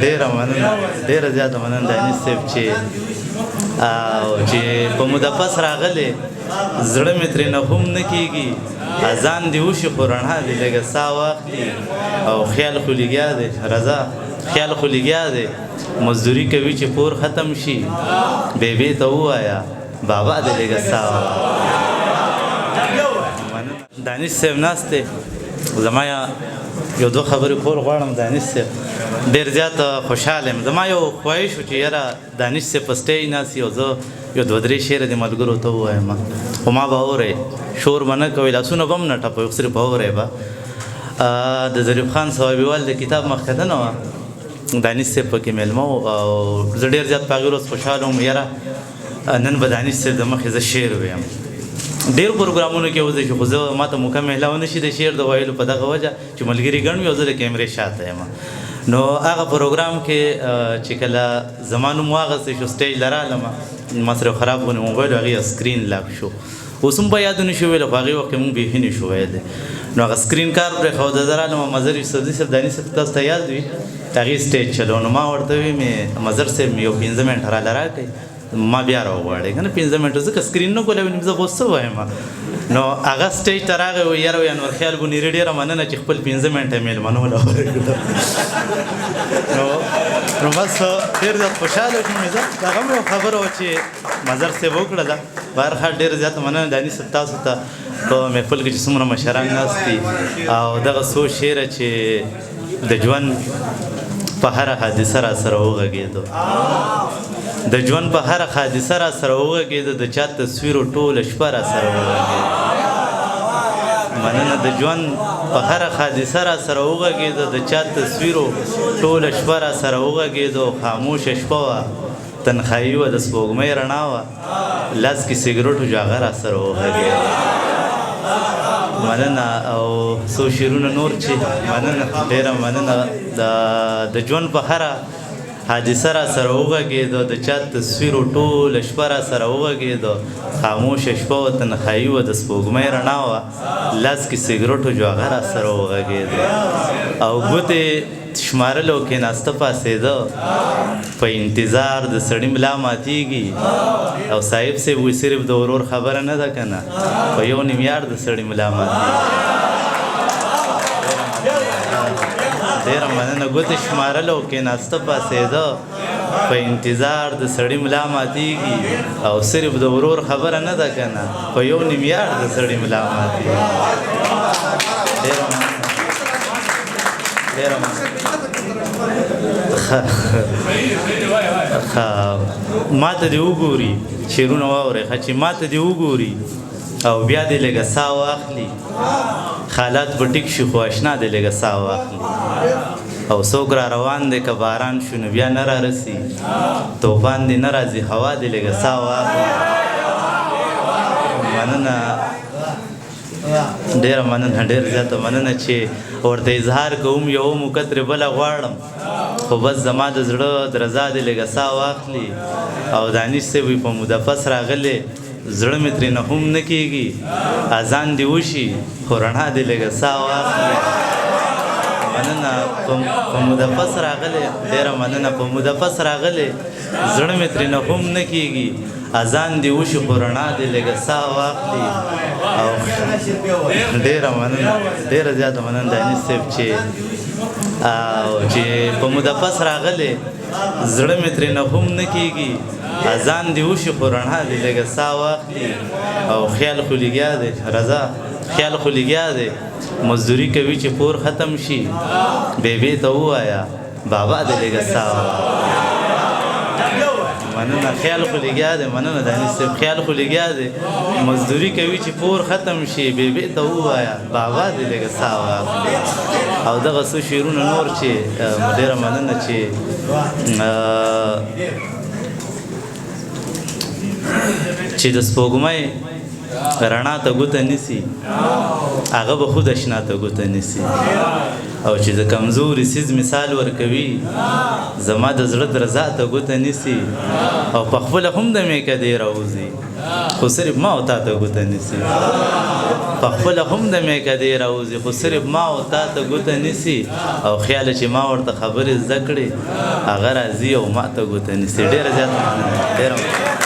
ډېره مننه ډېره زیاته مننه دانش صاحب چې په مدفس راغلی زړه مې ترېنه هم نه کېږي اذان دې وشي خو رڼا دې لږه ساه واخلي او خیال خو لګیا دی رضا خیال خو لګیا دی مزدوري کوي چې پور ختم شي بیبي ته ووایه بابا دې لږه ساه واخلي دانش صاحب ناست دی زما یو دوه خبرې کول غواړم دانش صاحب ډېر زیات خوشحاله یم زما یو خواهش و چې یاره دانش صاحب په سټیج ناست یو زه یو دوه درې شعره دې ملګرو ته ووایم خو ما به اورئ شور به نه کوئ لاسونه به هم نه ټپوئ خو صرف به اورئ به د ظریف خان صوابیوال د کتاب مخکدنه وه دانش صاحب پکې میلمه و او زه ډېر زیات په هغې ورځ خوشحاله وم یاره نن به دانش صاحب د مخې زه شعر ویم ډېر پروګرامونو کې وځي خو زه ما ته موقع میلاونه شي د شعر د ویلو په دغه وجه چې ملګري ګڼ وي او زه د کیمرې شاته یم نو هغه پروګرام کې چې کله زما نوم واغستی شو سټیج له رالم ما سره خراب غوندې موبایل و هغې سکرین لاک شو اوس هم به یادو نه شو ویلی خو هغې وخت کې مونږ بیخي نه شو ویلی نو هغه سکرین کار پرېښوده زه رالم مظهر یوسفزي صاحب دانش صاحب تاسو ته یاد وي هغې سټیج چلو نو ما ورته وی مې مظهر صاحب یو 15 منټه راله راکړئ ما بیا راوغواړئ که نه 15 منټه ځکه سکرین نه کولی ویم زه خو څه وایم نو هغه سټیج ته راغی و یاره وی انور خیال بونیري ډېره مننه چې خپل 15 منټه میلمنو له ورکړه نو بس ډېر زیات خوشحاله شوم زه د هغه هم یو خبره وه چې مظهر صاحب وکړله په هر حال ډېره زیاته مننه دانش صاحب تاسو ته په محفل کې چې څومره مشران ناست دي او دغه څو شعره چې د ژوند په هره حادثه را سره وغږېدو د ژوند په هره حادثه را سره وغږېده د چا تصویر ټوله شپه را سره وغږېده مننه د ژوند په هره حادثه را سره وغږېده د چا تصویر ټوله شپه را سره وغږېده خاموشه شپه وه تنخایي وه د سپوږمۍ رڼا وه لاس کې سګرټو جاغه را سره وغږېده مننه او څو شعرونه نور چې مننه ډېره مننه د ژوند په هره حادثه را سره وغږېده د چا تصویر ټوله شپه را سره وغږېده خاموشه شپه وه تنخایي وه د سپوږمۍ رڼا وه لاس کې سګرټو جوغه را سره وغږېده او ګوتې شمارل او کېناسته پاڅېده په انتظار د سړي ملا ماتېږي او صاحب صاحب وایي صرف د ورور خبره نه ده که نه په یو نیم یار د سړي ملا ماتېږي ډېره مننه ګوتې شمارل او کېناسته پاڅېده په انتظار د سړي ملا ماتېږي او صرف د ورور خبره نه ده که نه په یو نیم یار د سړي ملا ماتېږي ډېره مننه ډېره مننه ما ته دې وګوري شعرونه واورئ ښه چې ما ته دې وګوري او بیا دې لږه ساه واخلي حالات به ټیک شي خو اشنا دې لږه ساه واخلي او څوک را روان دی که باران شو نو بیا نه رارسي طوفان دې نه راځي هوا دې لږه ساه واخلي مننه ډېره مننه ډېر زیاته مننه چې ورته اظهار کوم یو مقدرې بله غواړم خو بس زما د زړه درزا دې لږه ساه واخلي او دانش صاحب په مدفس راغلی زړه مې ترېنه هم نه کېږي اذان دې وشي خو رڼا دې لږه ساه واخلي مننه په مدفس راغلی ډېره مننه په مدفس راغلی زړه مې ترېنه هم نه کېږي اذان دې وشي خو رڼا دې لږه ساه واخلي او ډېره مننه ډېره زیاته مننه دانش صاحب چې په مدفس راغلی زړه مې ترېنه هم نه کېږي اذان دې وشي خو رڼا دې لږه ساه واخلي او خیال خو لګیا دی رضا خیال خو لګیا دی مزدوري کوي چې پور ختم شي بیبي ته ووایه بابا دې لږه ساه واخلي مننه خیال خو لګیا دی مننه دانش صاحب خیال خو لګیا دی مزدوري کوي چې پور ختم شي بیبي ته ووایه بابا دې لږه ساه واخلي او دغه څو شعرونه نور چې ډېره مننه چې د سپوږمۍ رڼا ته ګوته نیسي هغه به خود اشنا ته ګوته نیسي او چې د کمزوري سیز مثال ورکوي زما د زړه درزا ته ګوته نیسي او په خپله هم د میکدې راوځي خو صرف ما او تا ته ګوته نیسي په خپله هم د میکدې راوځي خو صرف ما او تا ته ګوته نیسي او خیال چې ما ورته خبرې زده کړې هغه راځي او ما ته ګوته نیسي. ډېره زیاته مننه.